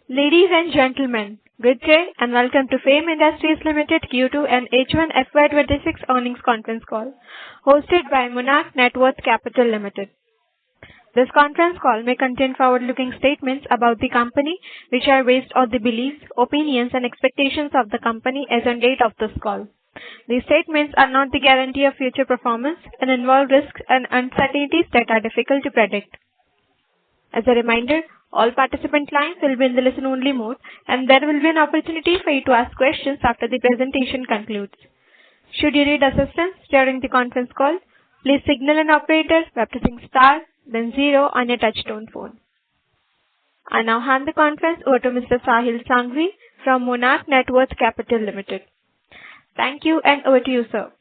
Ladies and gentlemen, good day and welcome to Fiem Industries Limited Q2 and H1 FY26 earnings conference call, hosted by Monarch Networth Capital Limited. This conference call may contain forward-looking statements about the company, which are based on the beliefs, opinions, and expectations of the company as on date of this call. These statements are not the guarantee of future performance and involve risks and uncertainties that are difficult to predict. As a reminder, all participant lines will be in the listen-only mode, and there will be an opportunity for you to ask questions after the presentation concludes. Should you need assistance during the conference call, please signal an operator by pressing star, then 0 on your touch-tone phone. I now hand the conference over to Mr. Sahil Sanghvi from Monarch Networth Capital Limited. Thank you, and over to you, sir.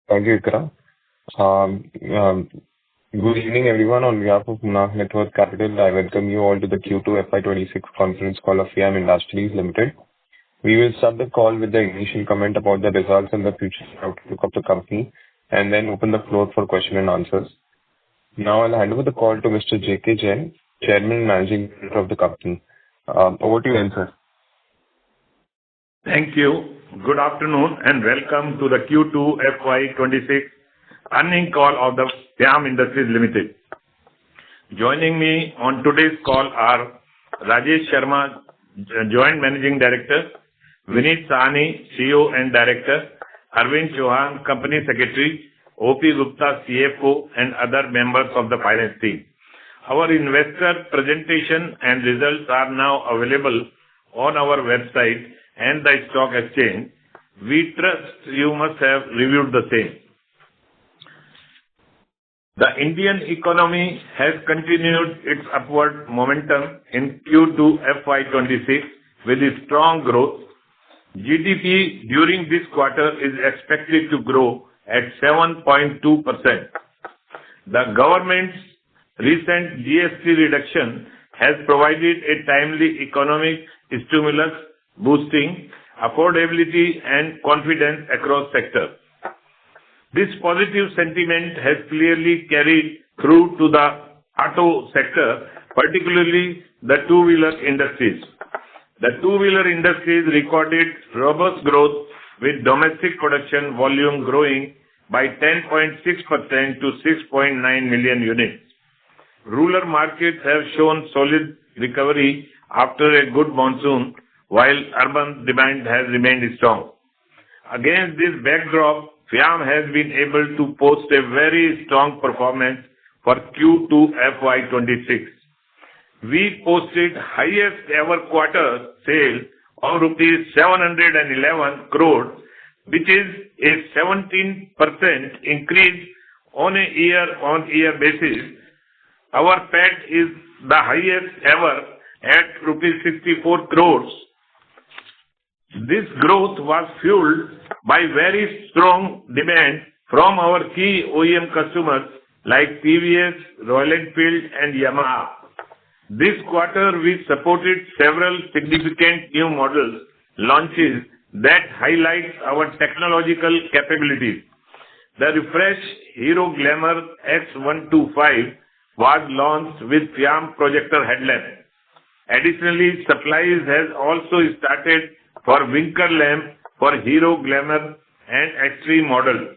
Thank you, Ikra. Good evening, everyone. On behalf of Monarch Networth Capital, I welcome you all to the Q2 FY26 conference call of Fiem Industries Limited. We will start the call with the initial comment about the results and the future outlook of the company, and then open the floor for question and answers. Now, I'll hand over the call to Mr. J.K. Jain, Chairman and Managing Director of the company. Over to you, sir. Thank you. Good afternoon and welcome to the Q2 FY26 earnings call of the Fiem Industries Limited. Joining me on today's call are Rajesh Sharma, Joint Managing Director, Vineet Sahni, CEO and Director, Arvind Chauhan, Company Secretary, O.P. Gupta, CFO, and other members of the finance team. Our investor presentation and results are now available on our website and the stock exchange. We trust you must have reviewed the same. The Indian economy has continued its upward momentum in Q2 FY26 with a strong growth. GDP during this quarter is expected to grow at 7.2%. The government's recent GST reduction has provided a timely economic stimulus, boosting affordability and confidence across sectors. This positive sentiment has clearly carried through to the auto sector, particularly the two-wheeler industries. The two-wheeler industries recorded robust growth, with domestic production volume growing by 10.6% to 6.9 million units. Rural markets have shown solid recovery after a good monsoon, while urban demand has remained strong. Against this backdrop, Fiem has been able to post a very strong performance for Q2 FY26. We posted highest ever quarter sale of rupees 711 crore, which is a 17% increase on a year-on-year basis. Our PAT is the highest ever at rupees 64 crores. This growth was fueled by very strong demand from our key OEM customers like TVS, Royal Enfield, and Yamaha. This quarter, we supported several significant new models launches that highlight our technological capabilities. The refreshed Hero Glamour X125 was launched with Fiem projector headlamp. Additionally, supplies has also started for Winker lamp for Hero Glamour and Extreme models.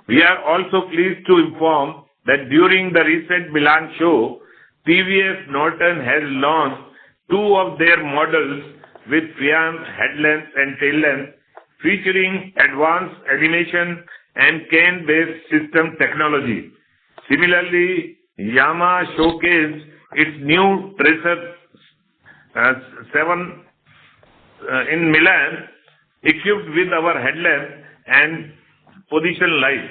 We are also pleased to inform that during the recent Milan show, TVS Norton has launched 2 of their models with Fiem headlamps and tail lamps, featuring advanced animation and CAN-based system technology. Similarly, Yamaha showcased its new Tracer 7 in Milan, equipped with our headlamp and position light.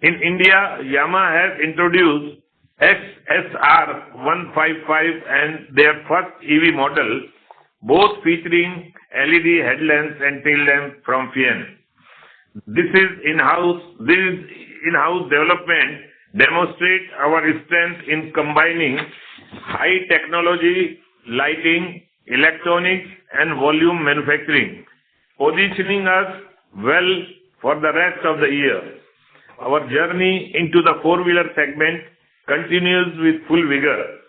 In India, Yamaha has introduced XSR 155 and their first EV model, both featuring LED headlamps and tail lamps from Fiem. This in-house development demonstrates our strength in combining high technology, lighting, electronics, and volume manufacturing, positioning us well for the rest of the year. Our journey into the four-wheeler segment continues with full vigor.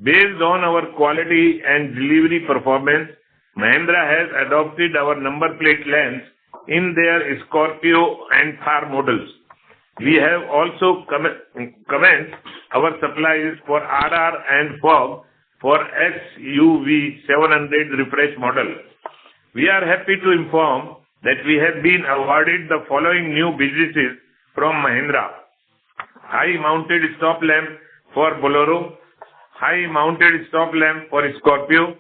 Based on our quality and delivery performance, Mahindra has adopted our number plate length in their Scorpio and Thar models. We have also commenced our supplies for RR and FOG for XUV 700 refresh model. We are happy to inform that we have been awarded the following new businesses from Mahindra: high mounted stop lamp for Bolero, high mounted stop lamp for Scorpio,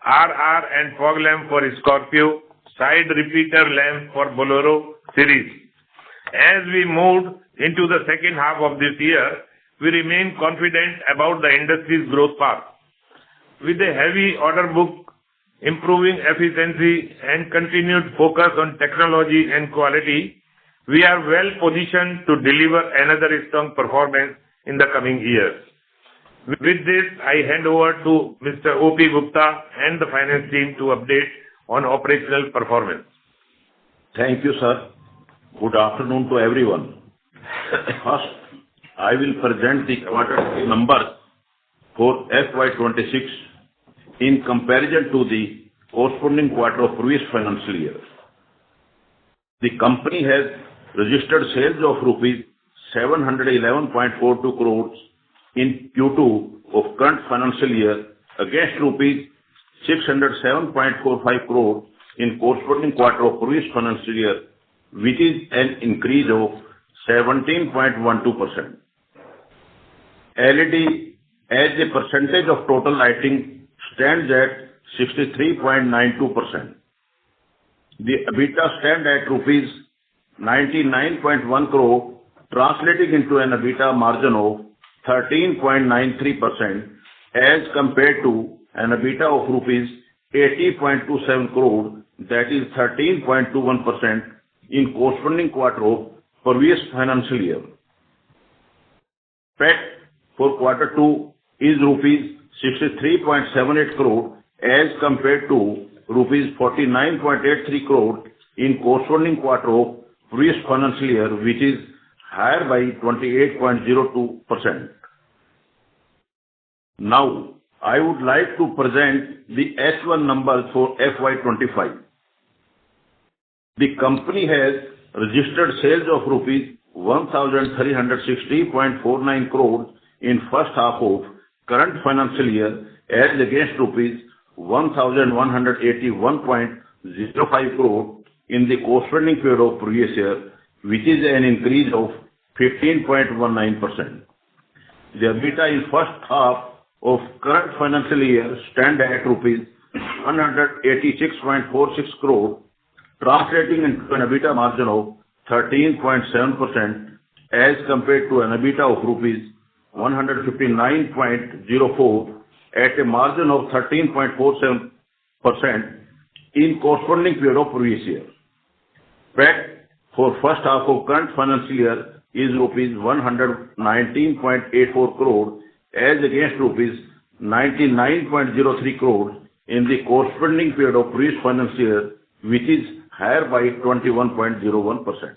RR and fog lamp for Scorpio, side repeater lamp for Bolero series. As we move into the second half of this year, we remain confident about the industry's growth path. With a heavy order book, improving efficiency, and continued focus on technology and quality, we are well positioned to deliver another strong performance in the coming years. With this, I hand over to Mr. O.P. Gupta and the finance team to update on operational performance. Thank you, sir. Good afternoon to everyone. First, I will present the quarter numbers for FY26 in comparison to the corresponding quarter of previous financial year. The company has registered sales of rupees 711.42 crores in Q2 of current financial year against rupees 607.45 crores in corresponding quarter of previous financial year, which is an increase of 17.12%. LED as a percentage of total lighting stands at 63.92%. The EBITDA stand at rupees 99.1 crore, translating into an EBITDA margin of 13.93% as compared to an EBITDA of rupees 80.27 crore, that is 13.21% in corresponding quarter of previous financial year. PAT for quarter 2 is rupees 63.78 crore as compared to rupees 49.83 crore in corresponding quarter of previous financial year, which is higher by 28.02%. Now, I would like to present the H1 numbers for FY25. The company has registered sales of rupees 1,360.49 crores in first half of current financial year as against rupees 1,181.05 crore in the corresponding period of previous year, which is an increase of 15.19%. The EBITDA in first half of current financial year stand at rupees 186.46 crore, translating into an EBITDA margin of 13.7% as compared to an EBITDA of rupees 159.04 at a margin of 13.47% in corresponding period of previous year. PAT for first half of current financial year is rupees 119.84 crore as against rupees 99.03 crore in the corresponding period of previous financial year, which is higher by 21.01%.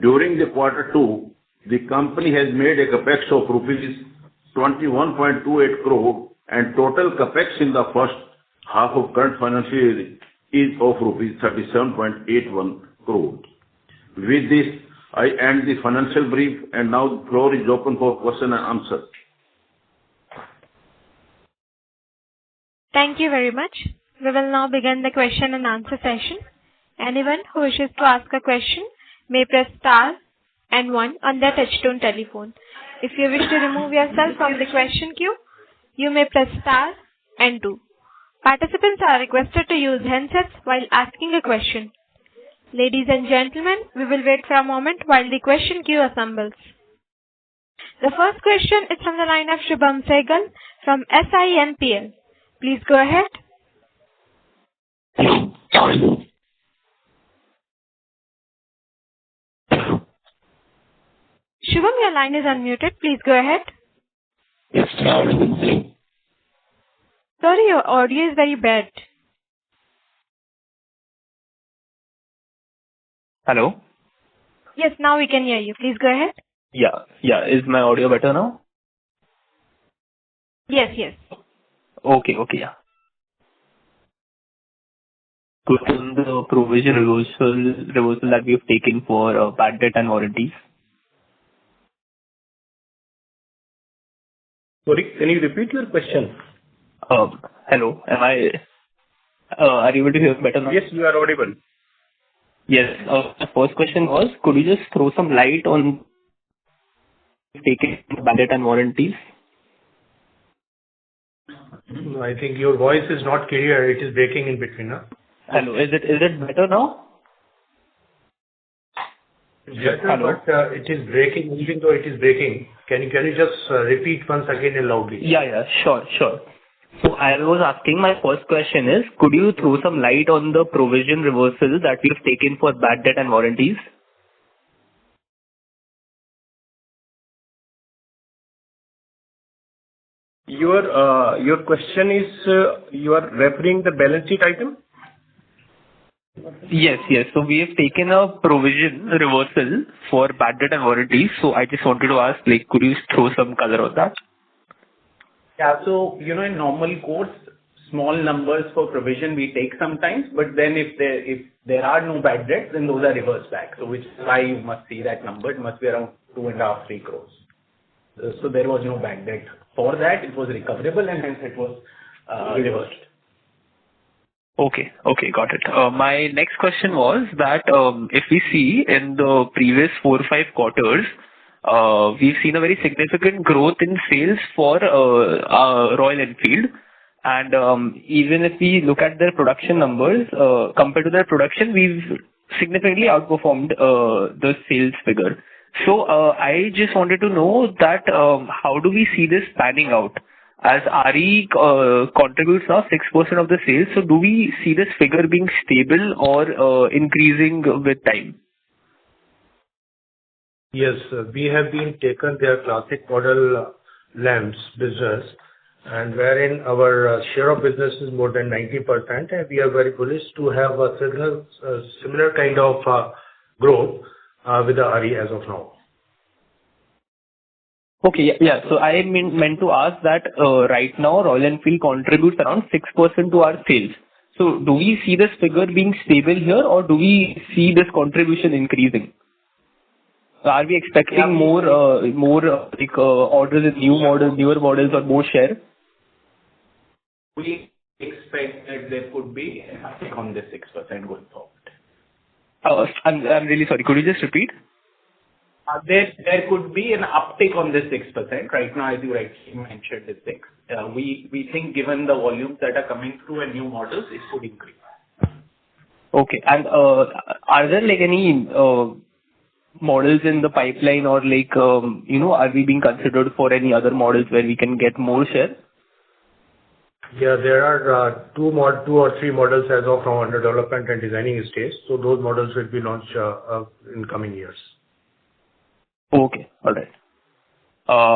During the quarter 2, the company has made a capex of rupees 21.28 crore and total capex in the first half of current financial year is of rupees 37.81 crore. With this, I end the financial brief and now the floor is open for question and answer. Thank you very much. We will now begin the question and answer session. Anyone who wishes to ask a question may press star and 1 on their touchtone telephone. If you wish to remove yourself from the question queue, you may press star and 2. Participants are requested to use handsets while asking a question. Ladies and gentlemen, we will wait for a moment while the question queue assembles. The first question is from the line of Shubham Sehgal from SIMPL. Please go ahead. Shubham, your line is unmuted. Please go ahead. Yes, Sorry, your audio is very bad. hello? Yes, now we can hear you. Please go ahead. Yeah. Is my audio better now? Yes, yes. Okay, yeah. Good on the provision reversal that we have taken for bad debt and warranties. Sorry, can you repeat your question? Hello, are you able to hear me better now? Yes, you are audible. Yes. The first question was, could you just throw some light on taking bad debt and warranties? No, I think your voice is not clear. It is breaking in between. Huh? Hello, is it better now? Yes, Hello? but it is breaking. Even though it is breaking, can you just repeat once again and loudly? Yeah, sure. So I was asking, my first question is, could you throw some light on the provision reversal that we've taken for bad debt and warranties? Your question is, you are referring the balance sheet item? Yes. So we have taken a provision reversal for bad debt and warranties. So I just wanted to ask, could you throw some color on that? Yeah. So, in normal course, small numbers for provision we take sometimes, but then if there are no bad debts, then those are reversed back. So which is why you must see that number. It must be around 2.5, 3 crores. So there was no bad debt. For that, it was recoverable and hence it was reversed. Okay, got it. My next question was that if we see in the previous 4 or 5 quarters, we've seen a very significant growth in sales for Royal Enfield. And even if we look at their production numbers, compared to their production, we've significantly outperformed the sales figure. So I just wanted to know that how do we see this panning out? As RE contributes now 6% of the sales, so do we see this figure being stable or increasing with time? Yes, we have been taken their classic model lamps business, and wherein our share of business is more than 90%, and we are very bullish to have a similar kind of growth with the RE as of now. Okay, yeah. So I meant to ask that right now Royal Enfield contributes around 6% to our sales. So do we see this figure being stable here, or do we see this contribution increasing? Are we expecting more orders in newer models or more share? We expect that there could be an uptick on this 6% going forward. I'm really sorry. Could you just repeat? There could be an uptick on this 6%. Right now, as you rightly mentioned, it's 6. We think given the volumes that are coming through and new models, it could increase. Okay. And are there any models in the pipeline or are we being considered for any other models where we can get more share? Yeah, there are 2 or 3 models as of now under development and designing stage. So those models will be launched in coming years. Okay. All right.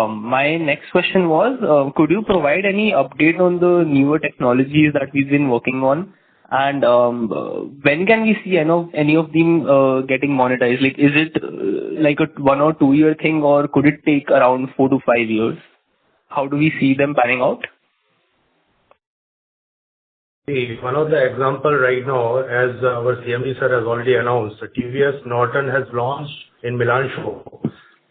My next question was, could you provide any update on the newer technologies that we've been working on? And when can we see any of them getting monetized? Is it like a 1 or 2 year thing, or could it take around 4 to 5 years? How do we see them panning out? One of the example right now, as our CMD sir has already announced, the TVS Norton has launched in Milan show.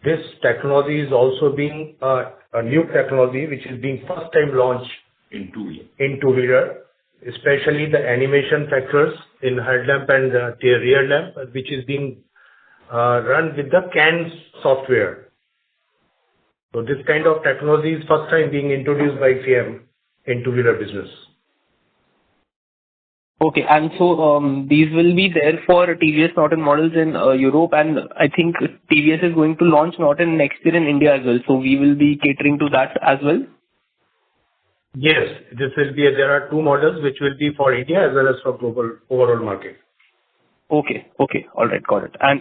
This technology is also being a new technology which is being first time launched in two-wheeler. In two-wheeler, especially the animation factors in headlamp and rear lamp, which is being run with the CAN software. So this kind of technology is first time being introduced by Fiem in two-wheeler business. Okay, and so these will be there for TVS Norton models in Europe, and I think TVS is going to launch Norton next year in India as well. So we will be catering to that as well. Yes, this will be. There are 2 models which will be for India as well as for global overall market. Okay, all right, got it. And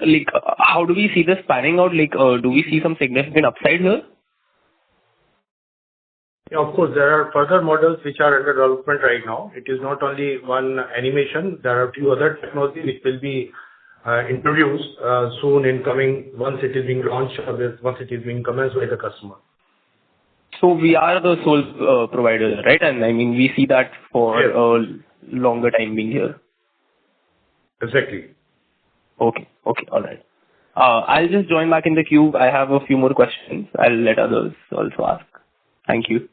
how do we see this panning out? Do we see some significant upside here? Yeah, of course, there are further models which are under development right now. It is not only one animation. There are a few other technologies which will be introduced soon in coming once it is being launched or once it is being commenced by the customer. So we are the sole provider, right? And I mean, we see that for Yes. a longer time being here. Exactly. Okay. Okay. All right. I'll just join back in the queue. I have a few more questions. I'll let others also ask. Thank you.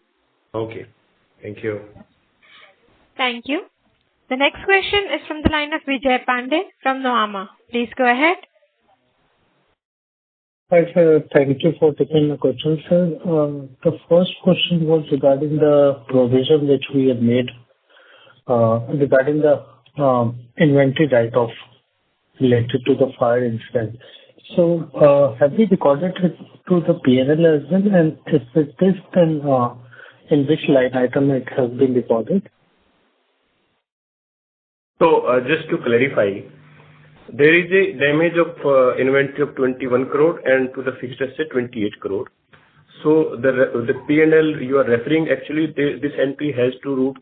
Okay. Thank you. Thank you. The next question is from the line of Vijay Pandey from Nuvama. Please go ahead. Hi, sir. Thank you for taking my question, sir. The first question was regarding the provision which we have made regarding the inventory write-off related to the fire incident. So, have we recorded it to the P&L as well? And if it is, then in which line item it has been recorded? So, just to clarify, there is a damage of inventory of 21 crore and to the fixed asset 28 crore. So the P&L you are referring, actually this entry has to route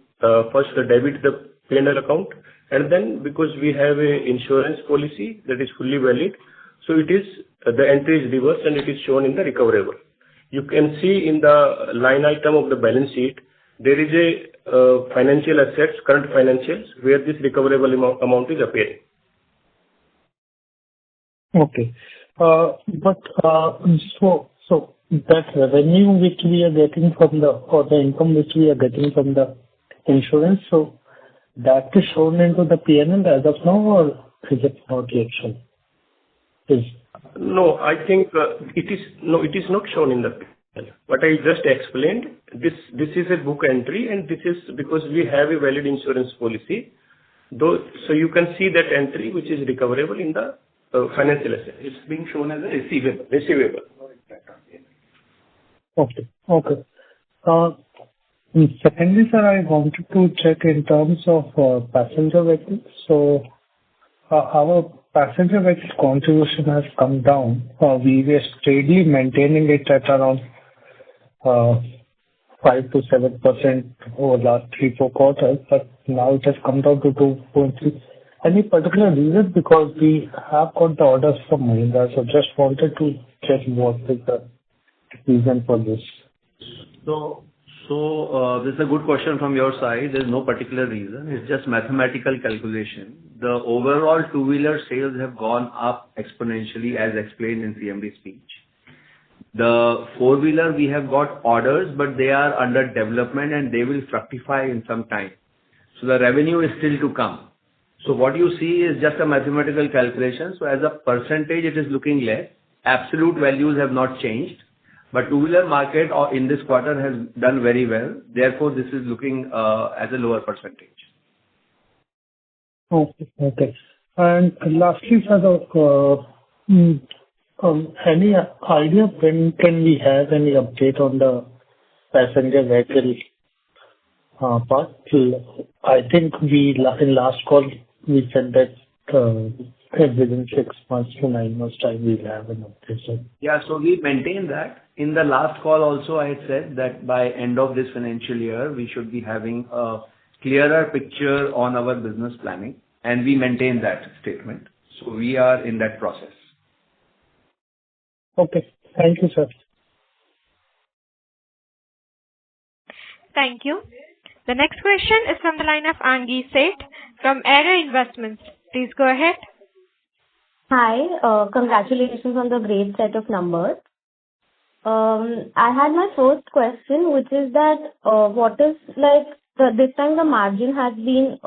first debit the P&L account, and then because we have a insurance policy that is fully valid, so it is the entry is reversed and it is shown in the recoverable. You can see in the line item of the balance sheet there is a financial assets, current financials, where this recoverable amount is appearing. Okay. But so that revenue which we are getting from the, or the income which we are getting from the insurance, so that is shown into the P&L as of now, or is it not yet shown? No, I think it is not shown in the P&L. What I just explained, this is a book entry, and this is because we have a valid insurance policy. So you can see that entry which is recoverable in the financial asset. It's being shown as a receivable. Receivable. Okay. Okay. Secondly, sir, I wanted to check in terms of passenger vehicles. So, our passenger vehicle contribution has come down. We were steadily maintaining it at around 5 to 7% over last 3-4 quarters, but now it has come down to 2.3. Any particular reason? Because we have got the orders from Mahindra, so just wanted to check what is the reason for this. So this is a good question from your side. There's no particular reason. It's just mathematical calculation. The overall two-wheeler sales have gone up exponentially, as explained in CMD speech. The four-wheeler, we have got orders, but they are under development and they will fructify in some time. So the revenue is still to come. So what you see is just a mathematical calculation. So as a percentage, it is looking less. Absolute values have not changed. But two-wheeler market in this quarter has done very well. Therefore, this is looking as a lower percentage. Okay. Okay. And lastly, sir, any idea when can we have any update on the passenger vehicle part? I think in last call, we said that within 6 months to 9 months time, we'll have an update. Yeah, so we maintain that. In the last call also, I had said that by end of this financial year, we should be having a clearer picture on our business planning, and we maintain that statement. So we are in that process. Okay. Thank you, sir. Thank you. The next question is from the line of Angi Seth from Era Investments. Please go ahead. Hi. Congratulations on the great set of numbers. I had my first question, which is that what is like this time the margin has been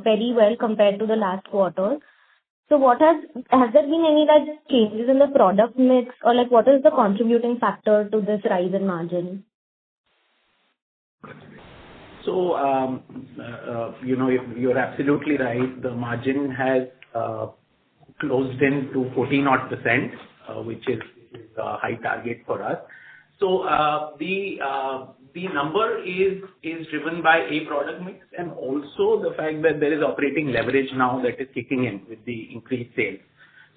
very well compared to the last quarter. So what has there been any like changes in the product mix, or like what is the contributing factor to this rise in margin? So, you're absolutely right. The margin has closed in to 14%, which is a high target for us. So, the number is driven by a product mix and also the fact that there is operating leverage now that is kicking in with the increased sales.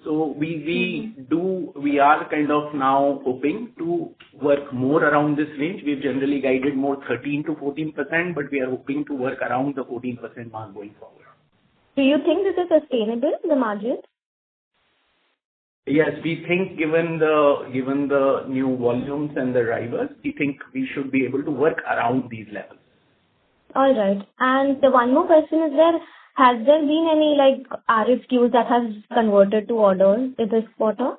So we are kind of now hoping to work more around this range. We've generally guided more 13 to 14%, but we are hoping to work around the 14% mark going forward. Do you think this is sustainable, the margin? Yes, we think given the new volumes and the drivers, we think we should be able to work around these levels. All right. And the one more question is has there been any RFQs that has converted to orders in this quarter?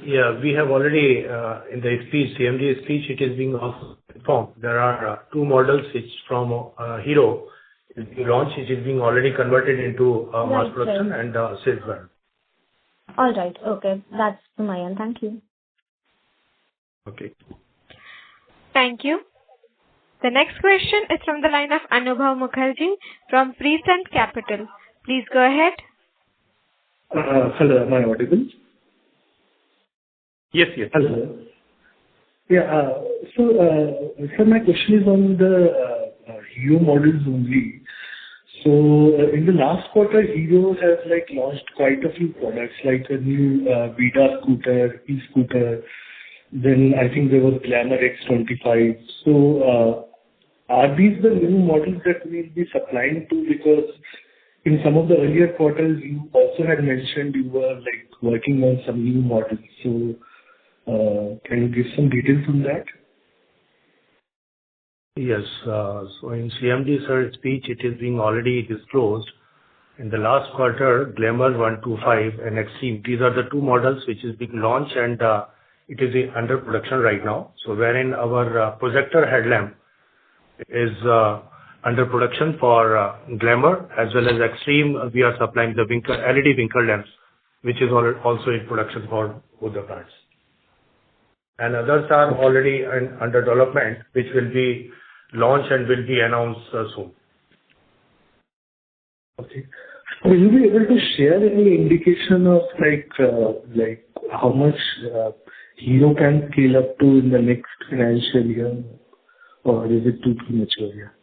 Yeah, we have already, in the speech, CMD speech, it is being also informed. There are two models which from Hero is being launched. It is being already converted into mass production and sales brand. All right. Okay. That's from my end. Thank you. Okay. Thank you. The next question is from the line of Anubhav Mukherjee from Prescient Capital. Please go ahead. Hello, am I audible? Yes. Hello. Yeah, so my question is on the Hero models only. So in the last quarter, Hero has launched quite a few products, like a new Vida scooter, e-scooter. Then I think there was Glamour X25. So are these the new models that we will be supplying to? Because in some of the earlier quarters, you also had mentioned you were working on some new models. So can you give some details on that? Yes. So in CMD sir speech, it is being already disclosed. In the last quarter, Glamour 125 and Extreme, these are the two models which is being launched, and it is under production right now. So wherein our projector headlamp is under production for Glamour, as well as Extreme, we are supplying the LED Winkle lamps, which is also in production for both the brands. And others are already under development, which will be launched and will be announced soon. Okay. Will you be able to share any indication of how much Hero can scale up to in the next financial year, or is it too premature?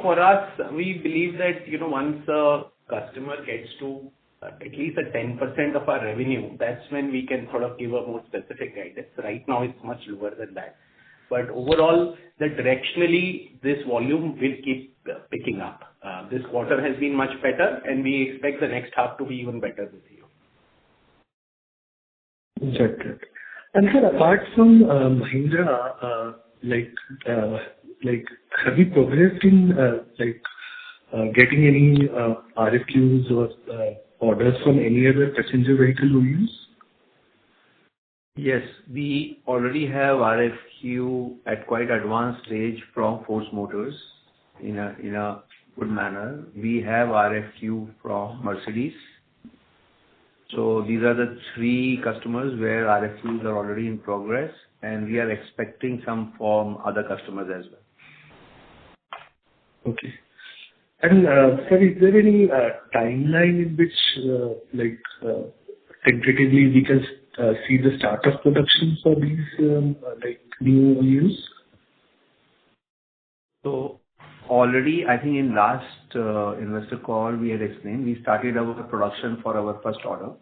For us, we believe that once a customer gets to at least a 10% of our revenue, that's when we can sort of give a more specific guidance. Right now, it's much lower than that. But overall, directionally, this volume will keep picking up. This quarter has been much better, and we expect the next half to be even better this year. Right. And sir, apart from Mahindra, have you progressed in getting any RFQs or orders from any other passenger vehicle OEMs? Yes, we already have RFQ at quite advanced stage from Force Motors in a good manner. We have RFQ from Mercedes. So these are the three customers where RFQs are already in progress, and we are expecting some from other customers as well. Okay. And sir, is there any timeline in which tentatively we can see the start of production for these new OEMs? So already, I think in last investor call, we had explained we started our production for our first order.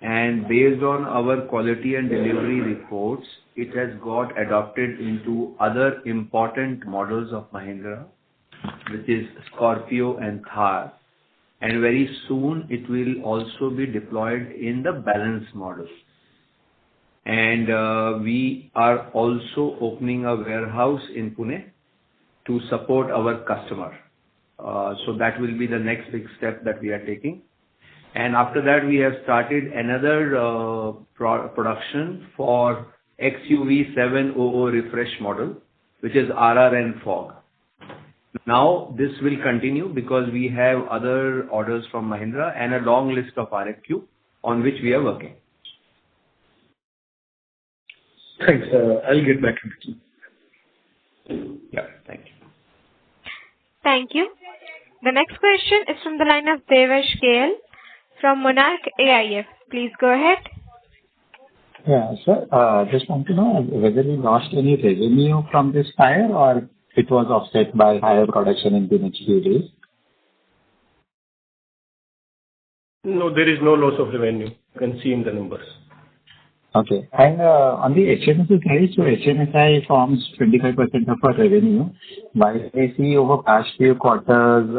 And based on our quality and delivery reports, it has got adopted into other important models of Mahindra, which is Scorpio and Thar. And very soon, it will also be deployed in the balance models. And we are also opening a warehouse in Pune to support our customer. So that will be the next big step that we are taking. And after that, we have started another production for XUV 700 refresh model, which is RR and Fog. Now, this will continue because we have other orders from Mahindra and a long list of RFQ on which we are working. Thanks. I'll get back to you. Yeah, thank you. Thank you. The next question is from the line of Devesh KL from Monarch AIF. Please go ahead. Yeah, sir. Just want to know whether we lost any revenue from this fire or it was offset by higher production in the next few days? No, there is no loss of revenue. You can see in the numbers. Okay. And on the HMSI side, so HMSI forms 25% of our revenue. While I see over past few quarters,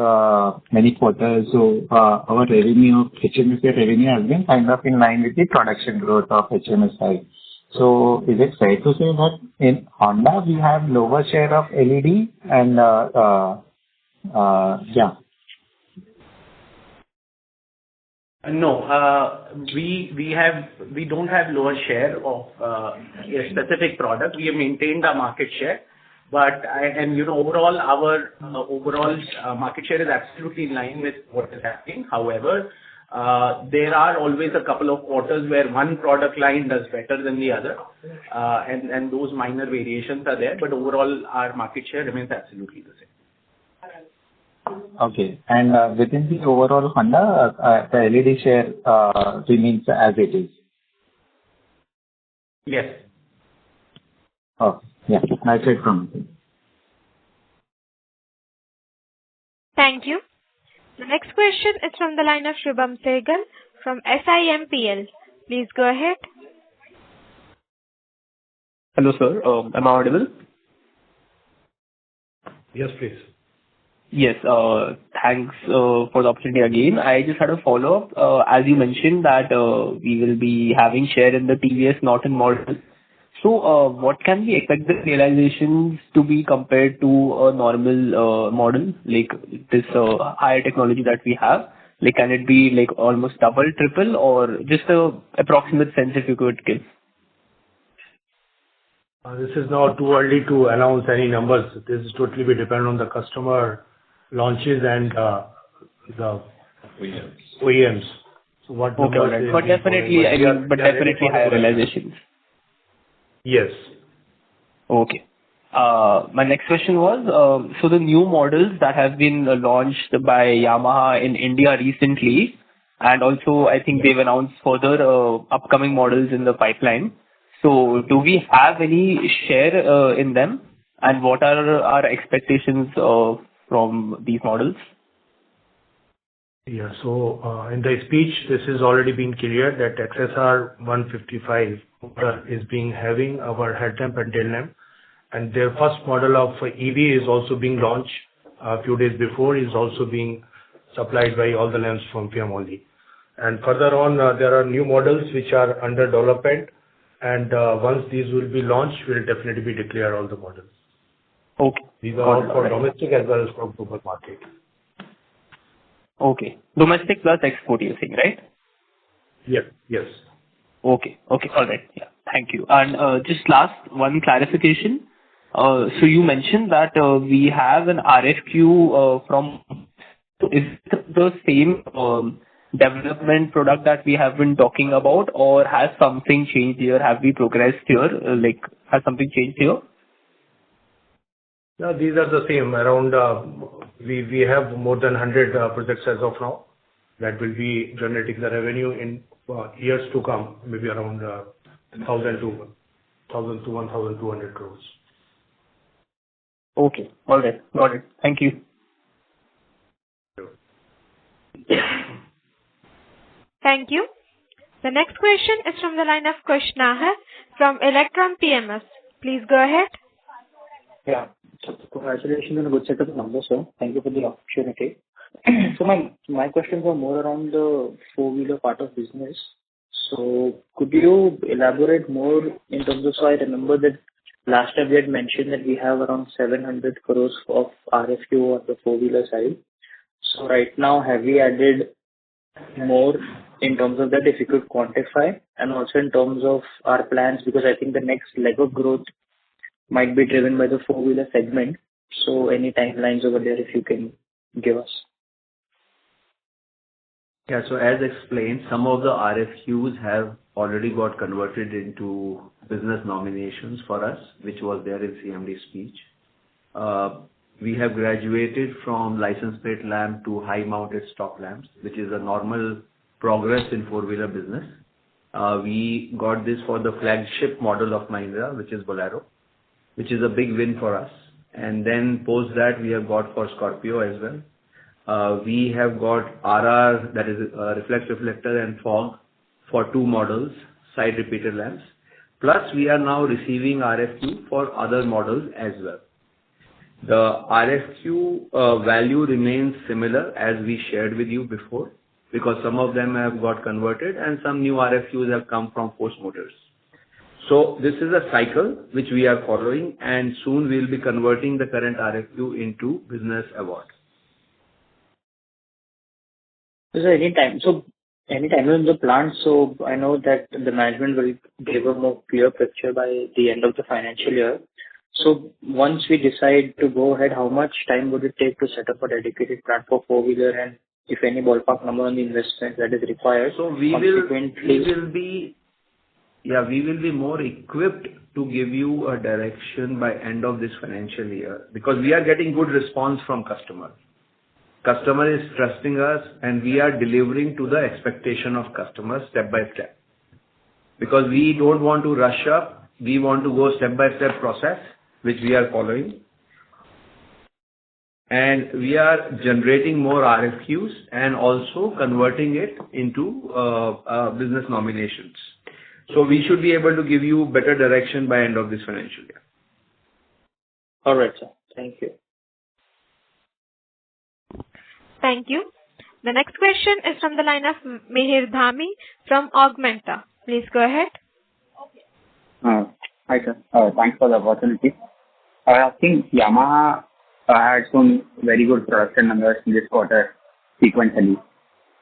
many quarters, so our revenue, HMSI revenue has been kind of in line with the production growth of HMSI. So is it fair to say that in Honda we have lower share of LED and yeah. No, we don't have lower share of a specific product. We have maintained our market share, but overall, our overall market share is absolutely in line with what is happening. However, there are always a couple of quarters where one product line does better than the other, and those minor variations are there, but overall, our market share remains absolutely the same. Okay. And within the overall Honda, the LED share remains as it is. Yes. Oh, yeah. That's it from me. Thank you. The next question is from the line of Shubham Sehgal from SIMPL. Please go ahead. Hello, sir. Am I audible? Yes, please. Yes. Thanks for the opportunity again. I just had a follow-up. As you mentioned that we will be having share in the TVS Norton model. So, what can we expect the realizations to be compared to a normal model, like this higher technology that we have? Like, can it be like almost double, triple, or just a approximate sense if you could give? This is now too early to announce any numbers. This is totally be dependent on the customer launches and the OEMs. So what numbers? Okay, but definitely, definitely higher realizations. Yes. Okay. My next question was, so the new models that have been launched by Yamaha in India recently, and also I think they've announced further upcoming models in the pipeline. So do we have any share in them, and what are our expectations from these models? Yeah. So, in the speech, this has already been clear that XSR 155 is having our headlamp and tail lamp, and their first model of EV is also being launched a few days before, is also being supplied by all the lamps from Fiem only. And further on, there are new models which are under development, and once these will be launched, we'll definitely be declare all the models. Okay. These are all for domestic as well as for global market. Okay. Domestic plus export, you're saying, right? Yes. Yes. Okay. Okay. All right. Yeah. Thank you. And just last one clarification. So you mentioned that we have an RFQ from. Is it the same development product that we have been talking about, or has something changed here? Have we progressed here? Like, has something changed here? No, these are the same. Around, we have more than 100 projects as of now that will be generating the revenue in years to come, maybe around 1,000 to 1,200 crores. Okay. All right. Got it. Thank you. Thank you. The next question is from the line of Kush Nahar from Electron PMS. Please go ahead. Yeah. So congratulations on a good set of numbers, sir. Thank you for the opportunity. So my questions are more around the four-wheeler part of business. So could you elaborate more in terms of, so I remember that last time we had mentioned that we have around 700 crores of RFQ on the four-wheeler side. So right now, have we added more in terms of that, if you could quantify, and also in terms of our plans, because I think the next leg of growth might be driven by the four-wheeler segment. So any timelines over there, if you can give us. Yeah. So as explained, some of the RFQs have already got converted into business nominations for us, which was there in CMD speech. We have graduated from license plate lamp to high-mounted stock lamps, which is a normal progress in four-wheeler business. We got this for the flagship model of Mahindra, which is Bolero, which is a big win for us. And then post that, we have got for Scorpio as well. We have got RR, that is reflector and fog, for two models. side repeater lamps. Plus, we are now receiving RFQ for other models as well. The RFQ value remains similar as we shared with you before, because some of them have got converted and some new RFQs have come from force motors. So this is a cycle which we are following, and soon we'll be converting the current RFQ into business award. Is there any time in the plan? So I know that the management will give a more clear picture by the end of the financial year. So once we decide to go ahead, how much time would it take to set up a dedicated plant for four-wheeler, and if any ballpark number on the investment that is required? So we will be more equipped to give you a direction by end of this financial year, because we are getting good response from customers. Customer is trusting us, and we are delivering to the expectation of customers step by step. Because we don't want to rush up, we want to go step by step process, which we are following. And we are generating more RFQs and also converting it into business nominations. So we should be able to give you better direction by end of this financial year. All right, sir. Thank you. Thank you. The next question is from the line of Mihir Dhami from Augmenta. Please go ahead. Hi, sir. Thanks for the opportunity. I think Yamaha had some very good production numbers in this quarter sequentially.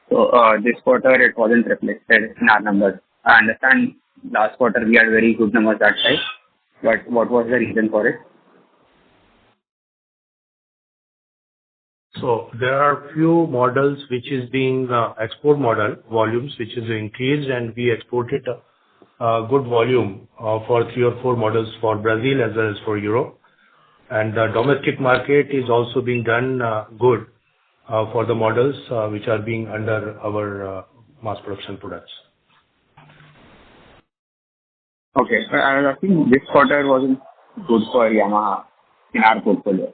So this quarter it wasn't reflected in our numbers. I understand last quarter we had very good numbers that side, but what was the reason for it? So there are few models which is being export model volumes which is increased, and we exported good volume for 3 or 4 models for Brazil as well as for Europe. And the domestic market is also being done good for the models which are being under our mass production products. Okay. I think this quarter wasn't good for Yamaha in our portfolio.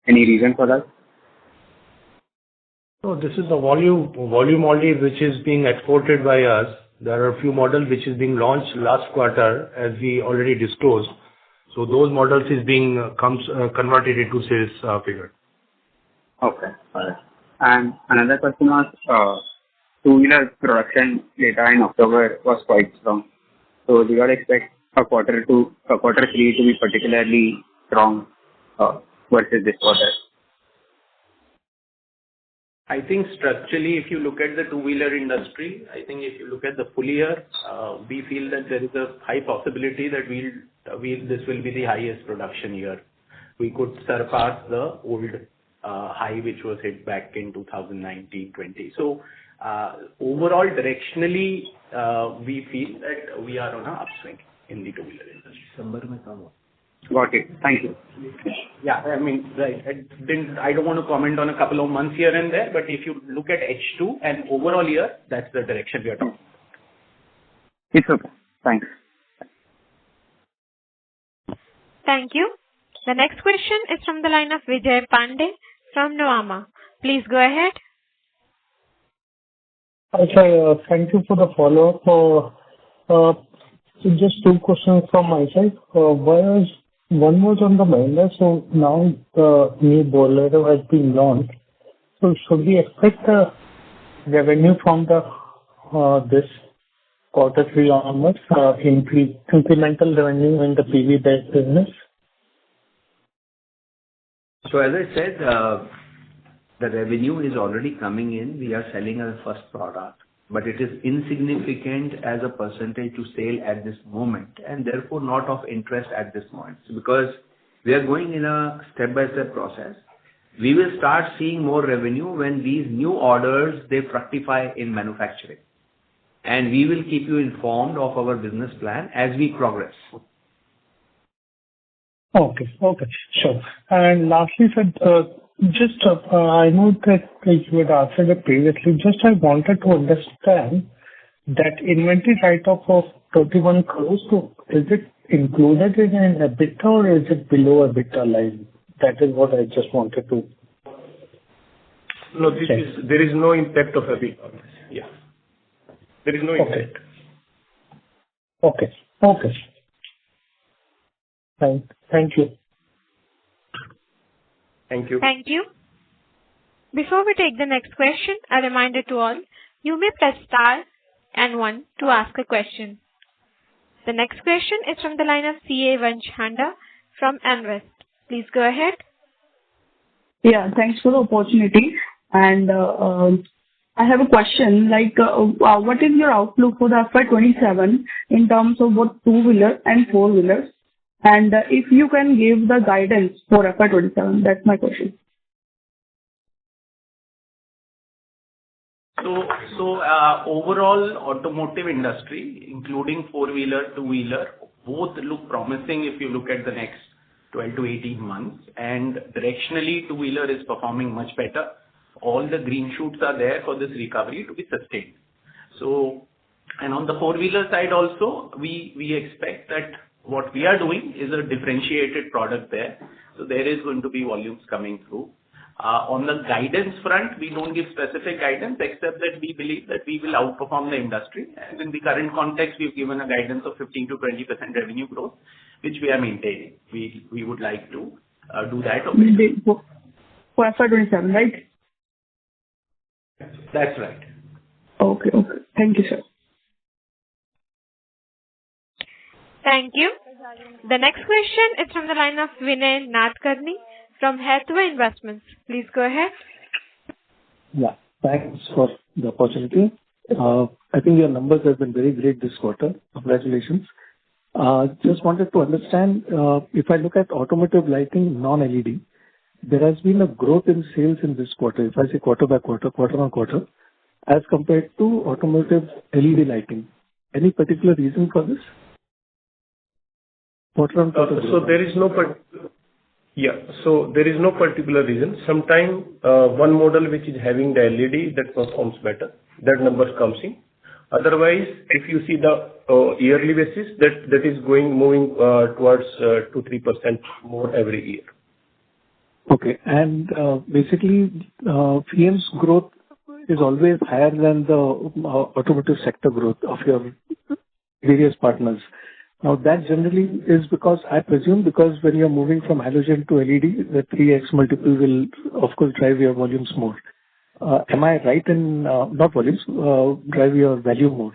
Any reason for that? So this is the volume only which is being exported by us. There are a few models which is being launched last quarter, as we already disclosed. So those models is being converted into sales figure. Okay. All right. And another question was, two-wheeler production data in October was quite strong. So do you all expect quarter 3 to be particularly strong versus this quarter? I think structurally, if you look at the two-wheeler industry, I think if you look at the full year, we feel that there is a high possibility that this will be the highest production year. We could surpass the old high which was hit back in 2019-20. So overall, directionally, we feel that we are on an upswing in the two-wheeler industry. Got it. Thank you. Yeah, I mean, right. I don't want to comment on a couple of months here and there, but if you look at H2 and overall year, that's the direction we are talking. It's okay. Thanks. Thank you. The next question is from the line of Vijay Pandey from Nuvama. Please go ahead. Okay, thank you for the follow-up. So just 2 questions from my side. One was on the Mahindra. So now the new Bolero has been launched. So should we expect the revenue from this quarter 3 onwards, incremental revenue in the PV-based business? So as I said, the revenue is already coming in. We are selling our first product, but it is insignificant as a percentage to sale at this moment, and therefore not of interest at this moment. Because we are going in a step-by-step process. We will start seeing more revenue when these new orders, they fructify in manufacturing. And we will keep you informed of our business plan as we progress. Okay, sure. And lastly, sir, I know that you had answered it previously. Just I wanted to understand that inventory write-off of 31 crores. So is it included in an EBITDA or is it below EBITDA line? That is what I just wanted to. No, there is no impact of EBITDA. Yeah. There is no impact. Okay. Fine. Thank you. Thank you. Thank you. Before we take the next question, a reminder to all, you may press star and 1 to ask a question. The next question is from the line of CA Vansh Handa from Anvest. Please go ahead. Yeah, thanks for the opportunity. And I have a question, what is your outlook for the FY27 in terms of both two-wheeler and four-wheelers? And if you can give the guidance for FY27, that's my question. So overall automotive industry, including four-wheeler, two-wheeler, both look promising if you look at the next 12 to 18 months. And directionally, two-wheeler is performing much better. All the green shoots are there for this recovery to be sustained. So, and on the four-wheeler side also, we expect that what we are doing is a differentiated product there. So there is going to be volumes coming through. On the guidance front, we don't give specific guidance except that we believe that we will outperform the industry. And in the current context, we've given a guidance of 15 to 20% revenue growth, which we are maintaining. We would like to do that. For FY27, right? That's right. Okay. Thank you, sir. Thank you. The next question is from the line of Vinay Nadkarni from Hathway Investments. Please go ahead. Yeah, thanks for the opportunity. I think your numbers have been very great this quarter. Congratulations. Just wanted to understand, if I look at automotive lighting non-LED, there has been a growth in sales in this quarter, if I say quarter by quarter, quarter on quarter, as compared to automotive LED lighting. Any particular reason for this? Quarter on quarter. So there is no particular reason. Sometimes one model which is having the LED that performs better, that number comes in. Otherwise, if you see the yearly basis, that is moving towards 2-3% more every year. Okay. And basically, Fiem's growth is always higher than the automotive sector growth of your various partners. Now, that generally is because, I presume, because when you're moving from halogen to LED, the 3x multiple will, of course, drive your volumes more. Am I right in, not volumes, drive your value more?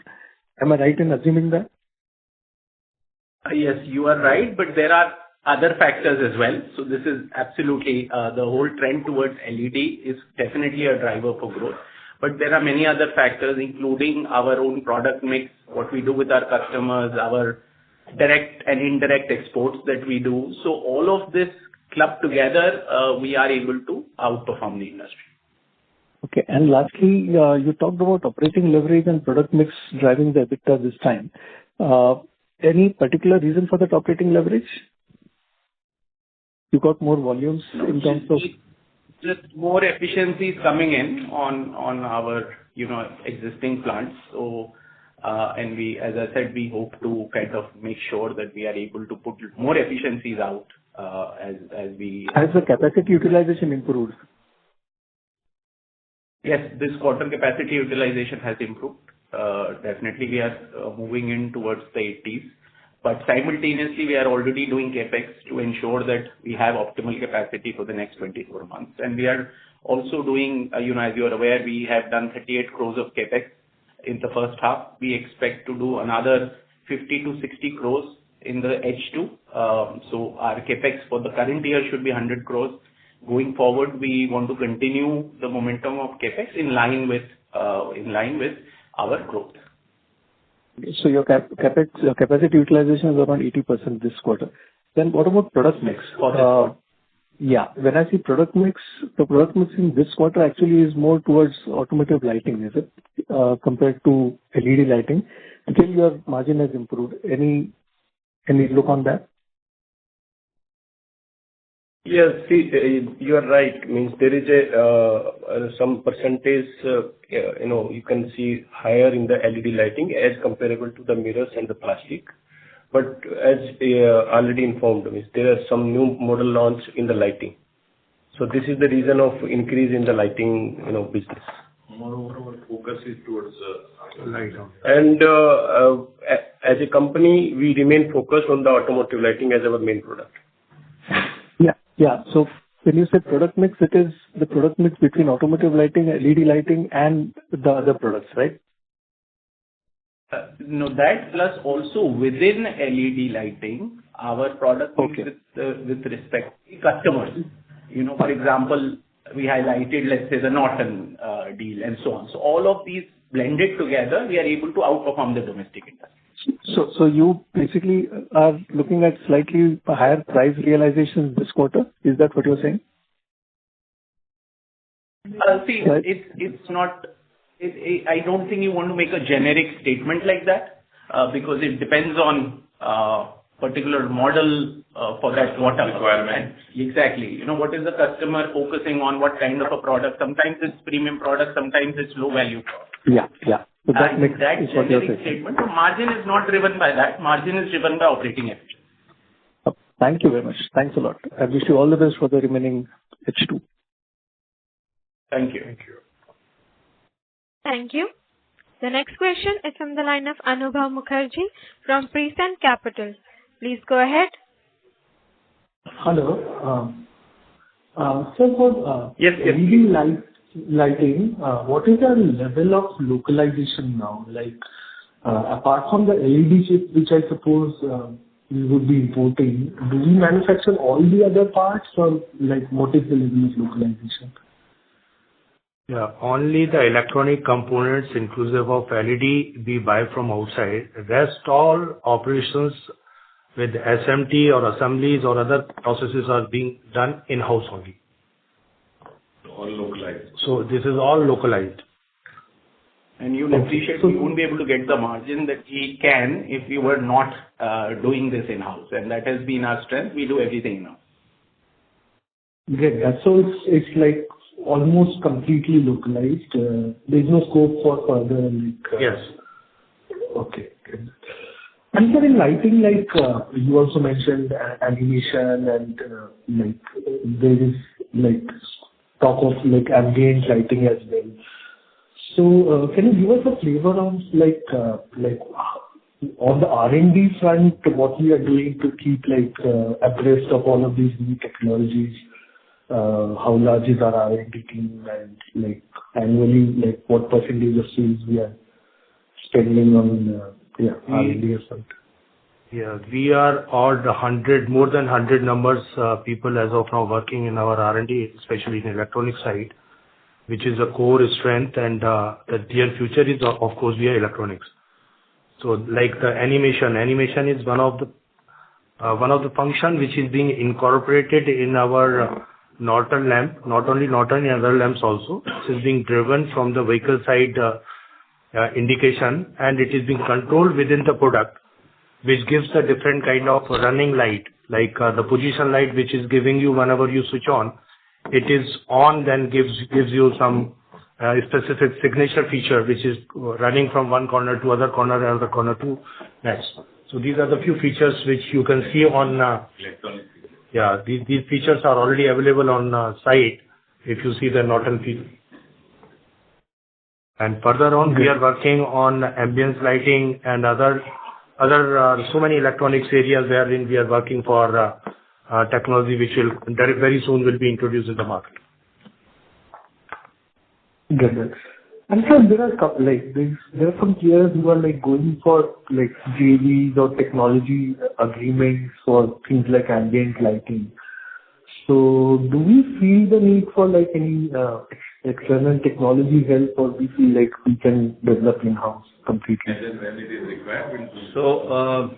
Am I right in assuming that? Yes, you are right, but there are other factors as well. So this is absolutely the whole trend towards LED is definitely a driver for growth. But there are many other factors, including our own product mix, what we do with our customers, our direct and indirect exports that we do. So all of this clubbed together, we are able to outperform the industry. Okay. And lastly, you talked about operating leverage and product mix driving the EBITDA this time. Any particular reason for that operating leverage? You got more volumes in terms of... Just more efficiencies coming in on our, existing plants. So, and we, as I said, we hope to kind of make sure that we are able to put more efficiencies out, as the capacity utilization improved? Yes, this quarter capacity utilization has improved. Definitely we are moving in towards the 80s. But simultaneously, we are already doing CapEx to ensure that we have optimal capacity for the next 24 months. And we are also doing, as you are aware, we have done 38 crores of CapEx in the first half. We expect to do another 50 to 60 crores in the H2. So our CapEx for the current year should be 100 crores. Going forward, we want to continue the momentum of CapEx in line with our growth. So your CapEx, your capacity utilization is around 80% this quarter. Then what about product mix? Yeah, when I see product mix, the product mix in this quarter actually is more towards automotive lighting, is it? Compared to LED lighting. Still your margin has improved. Any look on that? Yes, see, you are right. Means there is some percentage, you can see higher in the LED lighting as comparable to the mirrors and the plastic. But as already informed, means there are some new model launch in the lighting. So this is the reason of increase in the lighting, business. Moreover, our focus is towards light. And as a company, we remain focused on the automotive lighting as our main product. Yeah. Yeah. So when you say product mix, it is the product mix between automotive lighting, LED lighting, and the other products, right? No, that plus also within LED lighting, our product mix with respect to customers. You know, for example, we highlighted, let's say, the Norton deal and so on. So all of these blended together, we are able to outperform the domestic industry. So you basically are looking at slightly higher price realizations this quarter. Is that what you're saying? See, it's not. I don't think you want to make a generic statement like that, because it depends on particular model for that quarter. Requirement. Exactly. You know, what is the customer focusing on? What kind of a product? Sometimes it's premium product, sometimes it's low value product. Yeah, yeah. So that makes that is what you're generic saying. statement. So margin is not driven by that. Margin is driven by operating efficiency. Thank you very much. Thanks a lot. I wish you all the best for the remaining H2. Thank you. Thank you. Thank you. The next question is from the line of Anubhav Mukherjee from Prescient Capital. Please go ahead. Hello. So for Yes. LED lighting, what is the level of localization now? Like, apart from the LED chip, which I suppose we would be importing, do we manufacture all the other parts, or like what is the level of localization? Yeah, only the electronic components inclusive of LED we buy from outside. Rest all operations with SMT or assemblies or other processes are being done in-house only. All localized. So this is all localized. And you'll appreciate we won't be able to get the margin that we can if we were not doing this in-house. And that has been our strength. We do everything now. Great. So it's like almost completely localized. There's no scope for further like. Yes. Okay. Good. And sir, in lighting, like you also mentioned animation and like there is like talk of like ambient lighting as well. So can you give us a flavor on like on the R&D front, what we are doing to keep like abreast of all of these new technologies? How large is our R&D team, and like annually, like what percentage of sales we are spending on R&D front? Yeah, we are all more than 100 numbers people as of now working in our R&D, especially in electronic side, which is a core strength, and the dear future is of course via electronics. So like the animation is one of the function which is being incorporated in our Norton lamp, not only Norton, other lamps also. This is being driven from the vehicle side indication, and it is being controlled within the product, which gives a different kind of running light, like the position light, which is giving you whenever you switch on, it is on, then gives you some specific signature feature, which is running from one corner to other corner and other corner to next. So these are the few features which you can see on. Electronic. Yeah, these features are already available on site if you see the Norton feature. And further on, we are working on ambience lighting and other so many electronics areas wherein we are working for technology which will very soon will be introduced in the market. Good. And so there are couple like there are some players who are like going for like JVs or technology agreements for things like ambient lighting. So do we feel the need for like any external technology help, or we feel like we can develop in-house completely? And then when it is required, So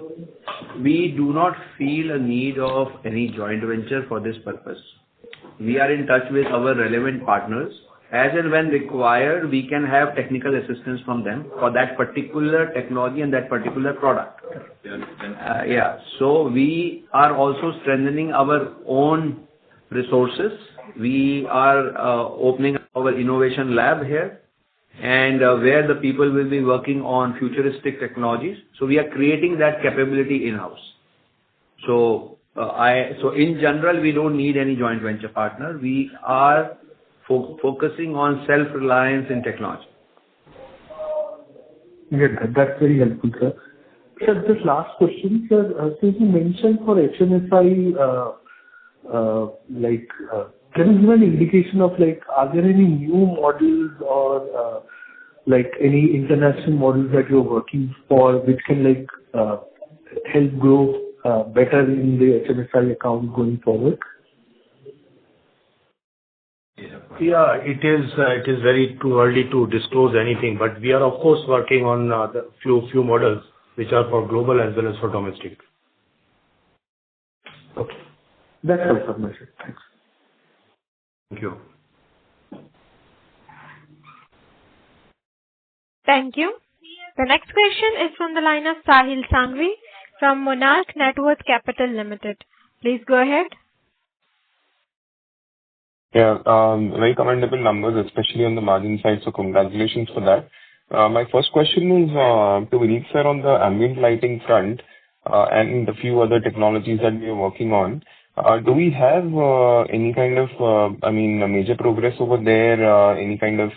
we do not feel a need of any joint venture for this purpose. We are in touch with our relevant partners. As and when required, we can have technical assistance from them for that particular technology and that particular product. So we are also strengthening our own resources. We are opening our innovation lab here, and where the people will be working on futuristic technologies. So we are creating that capability in-house. So in general, we don't need any joint venture partner. We are focusing on self-reliance in technology. Yeah, that's very helpful, sir. Sir, just last question, sir. Since you mentioned for HMSI, can you give an indication of, are there any new models or, any international models that you're working for which can, help grow better in the HMSI account going forward? Yeah, it is very too early to disclose anything, but we are of course working on the few models which are for global as well as for domestic. Okay. That's all from my side. Thanks. Thank you. Thank you. The next question is from the line of Sahil Sangvi from Monarch Networth Capital Limited. Please go ahead. Yeah, very commendable numbers, especially on the margin side, so congratulations for that. My first question is to Vineet sir on the ambient lighting front and the few other technologies that we are working on. Do we have any kind of, major progress over there, any kind of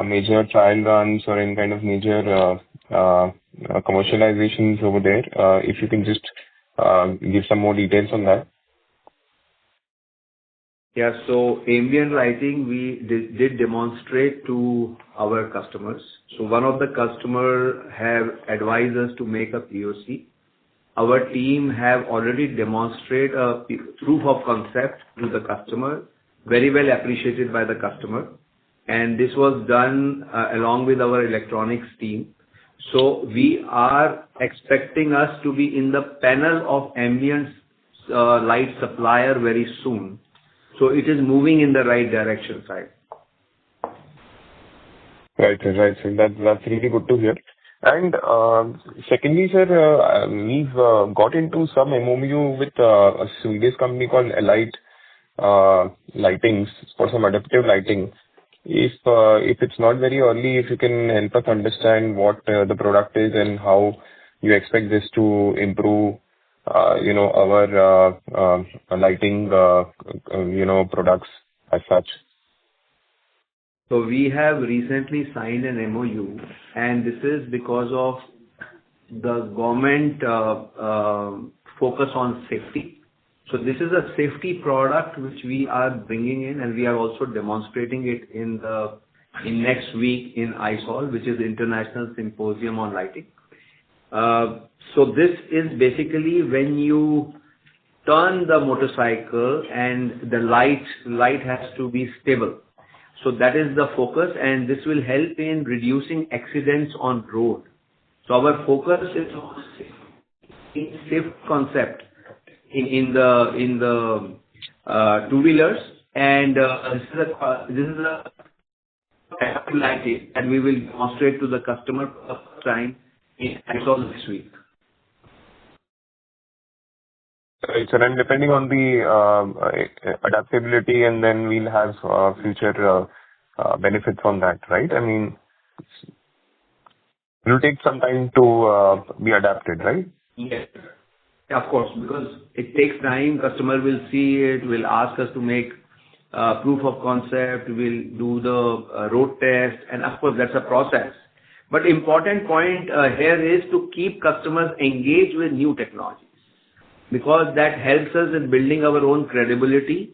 major trial runs or any kind of major commercializations over there? If you can just give some more details on that. Yeah. So ambient lighting, we did demonstrate to our customers. So one of the customer have advised us to make a POC. Our team have already demonstrated a proof of concept to the customer, very well appreciated by the customer. And this was done along with our electronics team. So we are expecting us to be in the panel of ambient light supplier very soon. So it is moving in the right direction, side. Right. So that's really good to hear. And secondly, sir, we've got into some MOU with a Swedish company called Elite Lightings for some adaptive lighting. If it's not very early, if you can help us understand what the product is and how you expect this to improve, our lighting, products as such. So we have recently signed an MOU, and this is because of the government focus on safety. So this is a safety product which we are bringing in, and we are also demonstrating it in next week in ISOL, which is International Symposium on Lighting. So this is basically when you turn the motorcycle and the light has to be stable. So that is the focus, and this will help in reducing accidents on road. So our focus is on safe concept in the two-wheelers, and this is a lighting, and we will demonstrate to the customer for the first time in ISOL this week. Right, sir. And depending on the adaptability, and then we'll have future benefits on that, right? I mean, it will take some time to be adapted, right? Yes. Of course, because it takes time. Customer will see it, will ask us to make proof of concept, we'll do the road test, and of course, that's a process. But important point here is to keep customers engaged with new technologies, because that helps us in building our own credibility,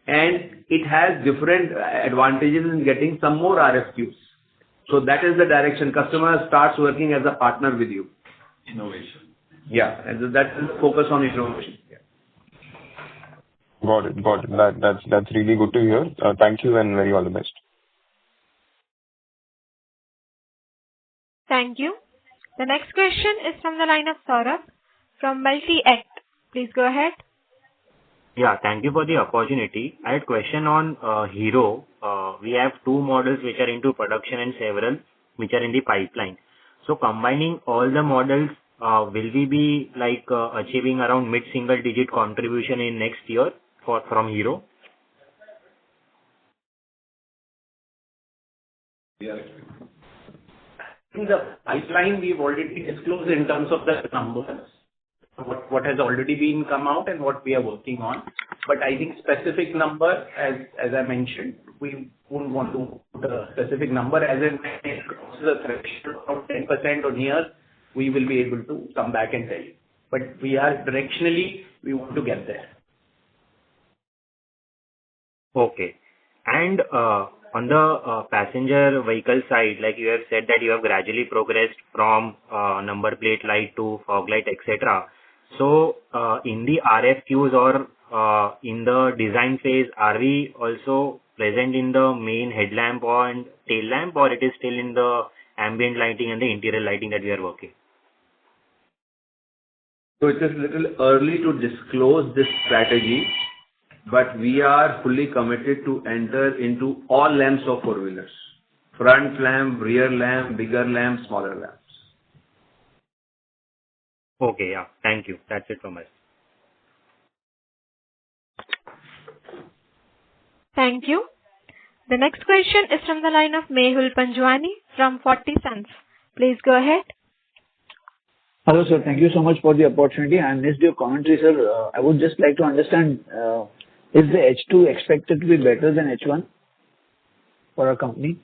and it has different advantages in getting some more RFQs. So that is the direction. Customer starts working as a partner with you. Innovation. Yeah, and that is focus on innovation. Yeah. Got it. That's really good to hear. Thank you and very all the best. Thank you. The next question is from the line of Saurabh from Multi-Act. Please go ahead. Yeah, thank you for the opportunity. I had a question on Hero. We have two models which are into production and several which are in the pipeline. So combining all the models, will we be achieving around mid-single digit contribution in next year from Hero? Yeah. In the pipeline, we've already disclosed in terms of the numbers, what has already been come out and what we are working on. But I think specific number, as I mentioned, we wouldn't want to put a specific number. As in, when it crosses a threshold of 10% or near, we will be able to come back and tell you. But we are directionally, we want to get there. Okay. And on the passenger vehicle side, like you have said that you have gradually progressed from number plate light to fog light, etc. So in the RFQs or in the design phase, are we also present in the main headlamp and tail lamp, or it is still in the ambient lighting and the interior lighting that we are working? So it is little early to disclose this strategy, but we are fully committed to enter into all lamps of four-wheelers: front lamp, rear lamp, bigger lamp, smaller lamps. Okay, yeah. Thank you. That's it from us. Thank you. The next question is from the line of Mehul Panjwani from 40 Cents. Please go ahead. Hello, sir. Thank you so much for the opportunity. I missed your commentary, sir. I would just like to understand, is the H2 expected to be better than H1 for our company?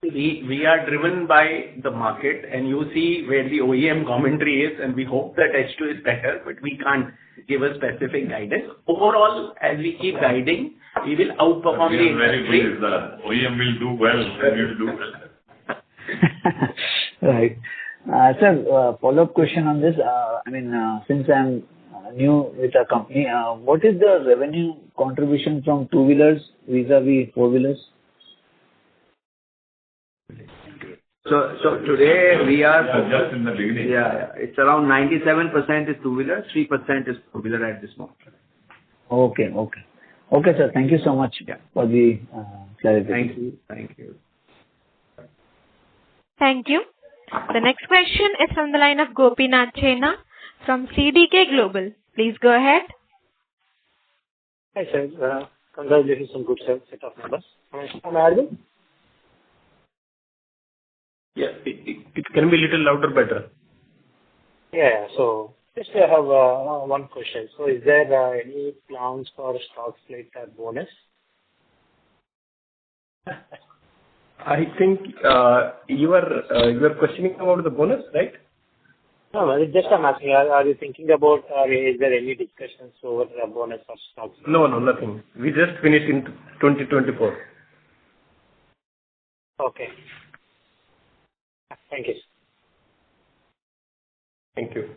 We are driven by the market, and you see where the OEM commentary is, and we hope that H2 is better, but we can't give a specific guidance. Overall, as we keep guiding, we will outperform the industry. Very good. The OEM will do well, and we will do well. Right. Sir, follow-up question on this. Since I'm new with the company, what is the revenue contribution from two-wheelers vis-a-vis four-wheelers? So today we are just in the beginning. Yeah, it's around 97% is two-wheeler, 3% is four-wheeler at this moment. Okay, sir. Thank you so much for the clarification. Thank you. Thank you. The next question is from the line of Gopinath Chena from CDK Global. Please go ahead. Hi, sir. Congratulations on good set of numbers. Am I audible? Yeah, it can be a little louder, better. Yeah. So just I have one question. So is there any plans for stock split or bonus? I think you are questioning about the bonus, right? No, just I'm asking, are you thinking about, is there any discussions over the bonus or stock split? No, nothing. We just finished in 2024. Okay. Thank you. Thank you.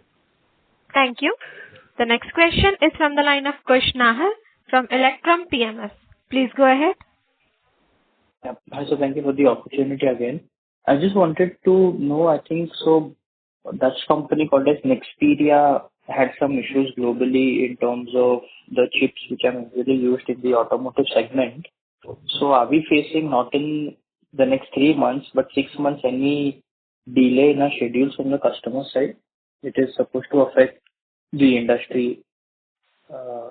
Thank you. The next question is from the line of Kush Nahar from Electrum PMS. Please go ahead. Yeah. Hi, so thank you for the opportunity again. I just wanted to know, I think so Dutch company called as Nexperia had some issues globally in terms of the chips which are really used in the automotive segment. So are we facing not in the next 3 months, but 6 months, any delay in our schedules from the customer side? It is supposed to affect the industry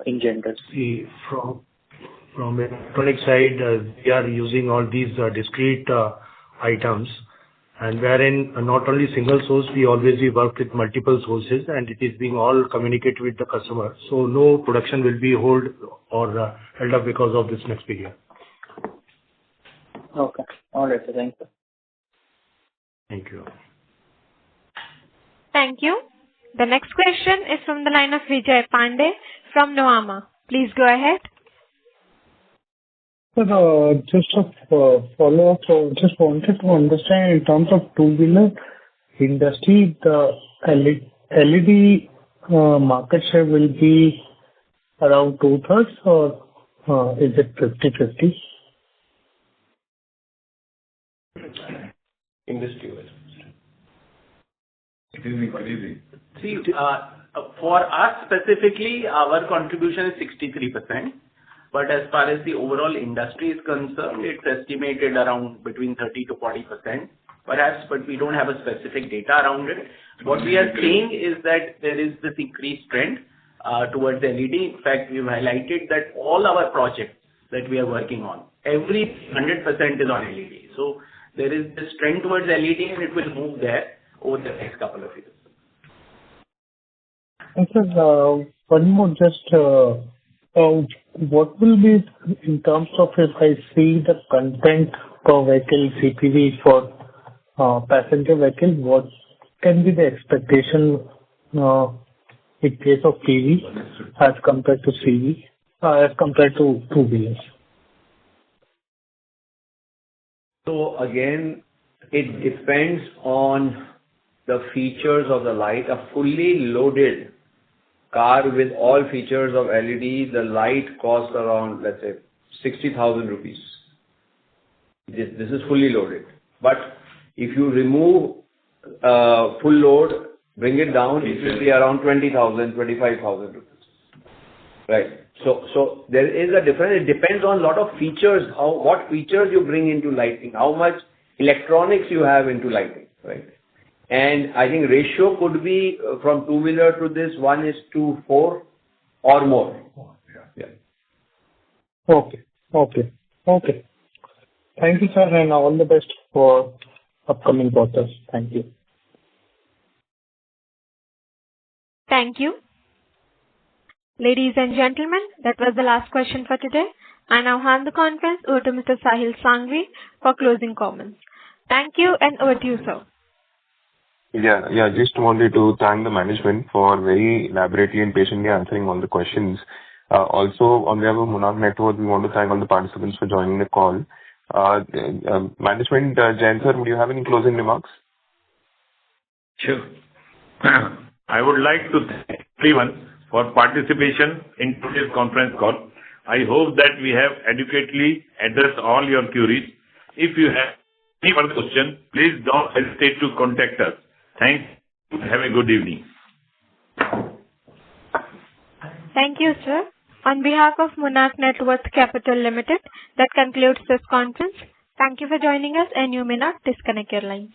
in general. See, from electronic side, we are using all these discrete items, and wherein not only single source, we always work with multiple sources, and it is being all communicated with the customer. So no production will be held up because of this next period. Okay. All right, sir. Thank you. Thank you. Thank you. The next question is from the line of Vijay Pandey from Nuvama. Please go ahead. Sir, just a follow-up. Just wanted to understand in terms of two-wheeler industry, the LED market share will be around 2/3 or is it 50/50? Industry-wise. It is increasing. See, for us specifically, our contribution is 63%. But as far as the overall industry is concerned, it's estimated around between 30 to 40%, perhaps, but we don't have a specific data around it. What we are seeing is that there is this increased trend towards LED. In fact, we've highlighted that all our projects that we are working on, every 100% is on LED. So there is this trend towards LED, and it will move there over the next couple of years. And sir, one more just, what will be in terms of if I see the content per vehicle CPV for passenger vehicle, what can be the expectation in case of PV as compared to CV, as compared to two-wheelers? So again, it depends on the features of the light. A fully loaded car with all features of LED, the light costs around, let's say, 60,000 rupees. This is fully loaded. But if you remove full load, bring it down, it will be around 20,000, 25,000 rupees. Right. So there is a difference. It depends on a lot of features, what features you bring into lighting, how much electronics you have into lighting, right? And I think ratio could be from two-wheeler to this 1:4 or more. Yeah. Okay. Thank you, sir, and all the best for upcoming quarters. Thank you. Thank you. Ladies and gentlemen, that was the last question for today. I now hand the conference over to Mr. Sahil Sanghvi for closing comments. Thank you, and over to you, sir. Yeah. Just wanted to thank the management for very elaborately and patiently answering all the questions. Also, on behalf of Monarch Network, we want to thank all the participants for joining the call. Management, Jain sir, would you have any closing remarks? Sure. I would like to thank everyone for participation in today's conference call. I hope that we have adequately addressed all your queries. If you have any further question, please don't hesitate to contact us. Thanks. Have a good evening. Thank you, sir. On behalf of Monarch Networth Capital Limited, that concludes this conference. Thank you for joining us, and you may now disconnect your lines.